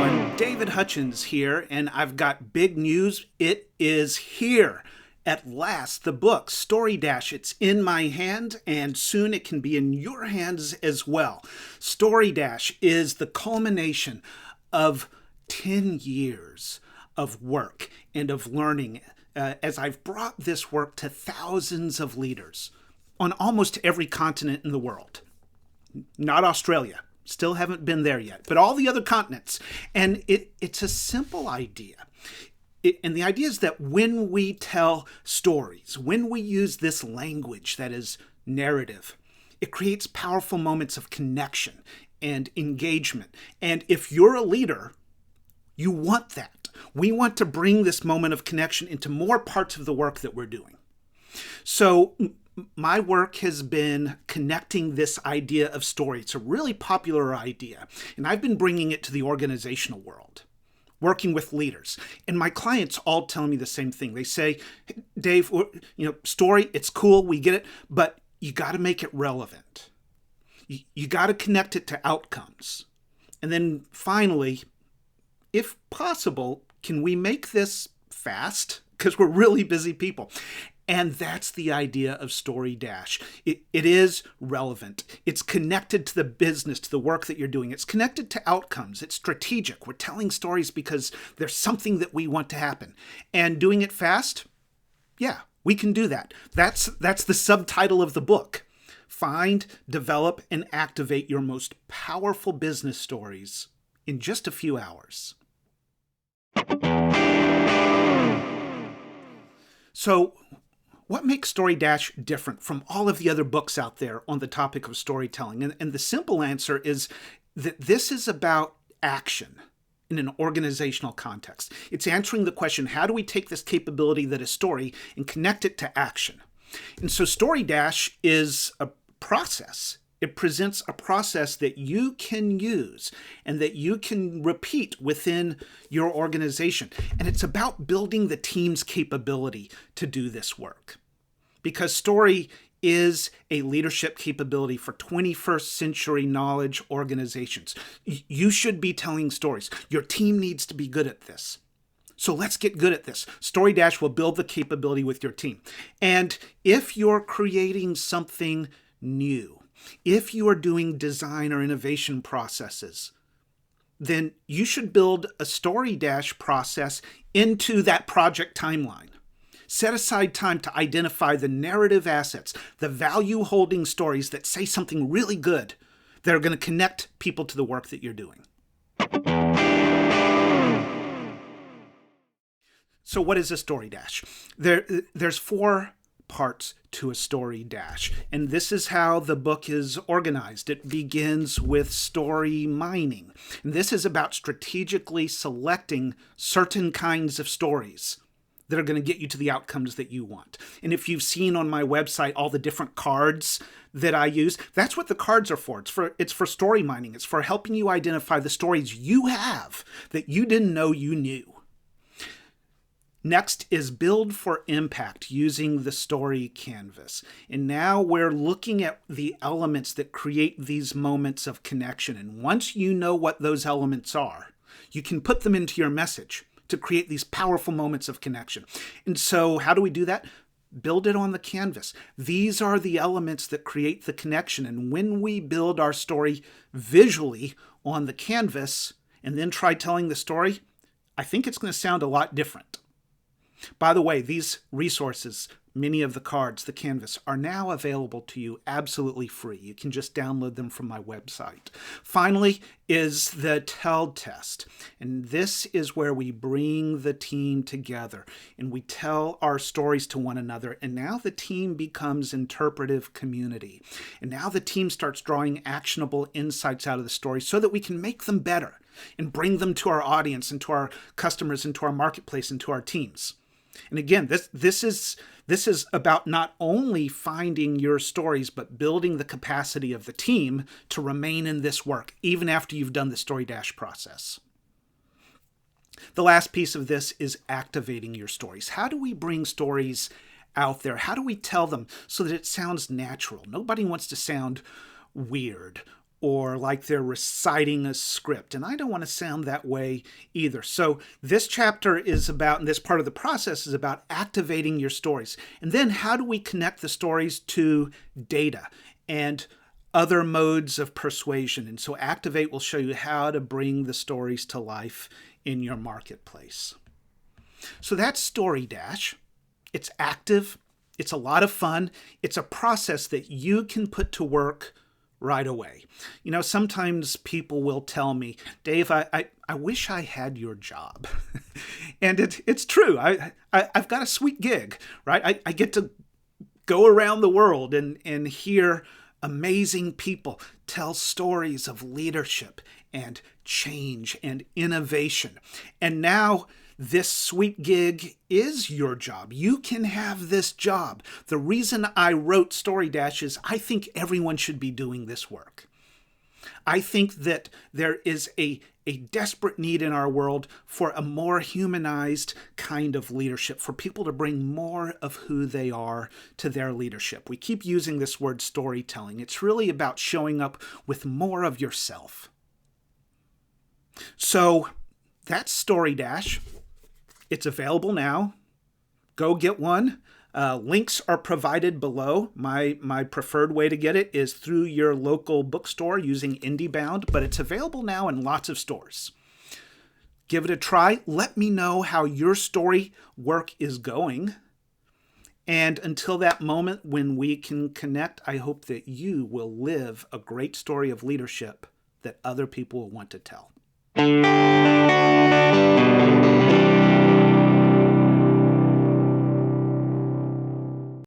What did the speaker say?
everyone. David Hutchens here, and I've got big news. It is here. At last, the book, Story Dash, it's in my hand, and soon it can be in your hands as well. Story Dash is the culmination of 10 years of work and of learning as I've brought this work to thousands of leaders on almost every continent in the world. Not Australia. Still haven't been there yet, but all the other continents. And it's a simple idea. And the idea is that when we tell stories, when we use this language that is narrative, it creates powerful moments of connection and engagement. And if you're a leader, you want that. We want to bring this moment of connection into more parts of the work that we're doing. So my work has been connecting this idea of story. It's a really popular idea, and I've been bringing it to the organizational world, working with leaders. And my clients all tell me the same thing. They say, Dave, story, it's cool, we get it, but you got to make it relevant. You got to connect it to outcomes. And then finally, if possible, can we make this fast? Because we're really busy people. And that's the idea of Story Dash. It is relevant. It's connected to the business, to the work that you're doing. It's connected to outcomes. It's strategic. We're telling stories because there's something that we want to happen. And doing it fast? Yeah, we can do that. That's the subtitle of the book. Find, develop, and activate your most powerful business stories in just a few hours. So, what makes Story Dash different from all of the other books out there on the topic of storytelling? And the simple answer is that this is about action in an organizational context. It's answering the question, how do we take this capability that is story and connect it to action? And so Story Dash is a process. It presents a process that you can use and that you can repeat within your organization. And it's about building the team's capability to do this work. Because story is a leadership capability for 21st century knowledge organizations. You should be telling stories. Your team needs to be good at this. So let's get good at this. Story Dash will build the capability with your team. And if you're creating something new, if you are doing design or innovation processes, then you should build a Story Dash process into that project timeline. Set aside time to identify the narrative assets, the value-holding stories that say something really good that are going to connect people to the work that you're doing. So what is a Story Dash? There's 4 parts to a Story Dash, and this is how the book is organized. It begins with story mining, and this is about strategically selecting certain kinds of stories that are going to get you to the outcomes that you want. And if you've seen on my website all the different cards that I use, that's what the cards are for. It's for story mining. It's for helping you identify the stories you have that you didn't know you knew. Next is build for impact using the story canvas. And now we're looking at the elements that create these moments of connection. And once you know what those elements are, you can put them into your message to create these powerful moments of connection. And so how do we do that? Build it on the canvas. These are the elements that create the connection. And when we build our story visually on the canvas and then try telling the story, I think it's going to sound a lot different. By the way, these resources, many of the cards, the canvas, are now available to you absolutely free. You can just download them from my website. Finally is the tell test. And this is where we bring the team together and we tell our stories to one another. And now the team becomes interpretive community. And now the team starts drawing actionable insights out of the story so that we can make them better and bring them to our audience and to our customers and to our marketplace and to our teams. And again, this is about not only finding your stories, but building the capacity of the team to remain in this work, even after you've done the Story Dash process. The last piece of this is activating your stories. How do we bring stories out there? How do we tell them so that it sounds natural? Nobody wants to sound weird or like they're reciting a script. And I don't want to sound that way either. So this chapter is about, and this part of the process is about activating your stories. And then how do we connect the stories to data and other modes of persuasion? And so Activate will show you how to bring the stories to life in your marketplace. So that's Story Dash. It's active. It's a lot of fun. It's a process that you can put to work right away. You know, sometimes people will tell me, Dave, I wish I had your job. And it's true. I've got a sweet gig, right? I get to go around the world and hear amazing people tell stories of leadership and change and innovation. And now this sweet gig is your job. You can have this job. The reason I wrote Story Dash is I think everyone should be doing this work. I think that there is a desperate need in our world for a more humanized kind of leadership, for people to bring more of who they are to their leadership. We keep using this word storytelling. It's really about showing up with more of yourself. So that's Story Dash. It's available now. Go get one. Links are provided below. My preferred way to get it is through your local bookstore using IndieBound, but it's available now in lots of stores. Give it a try. Let me know how your story work is going. And until that moment when we can connect, I hope that you will live a great story of leadership that other people will want to tell.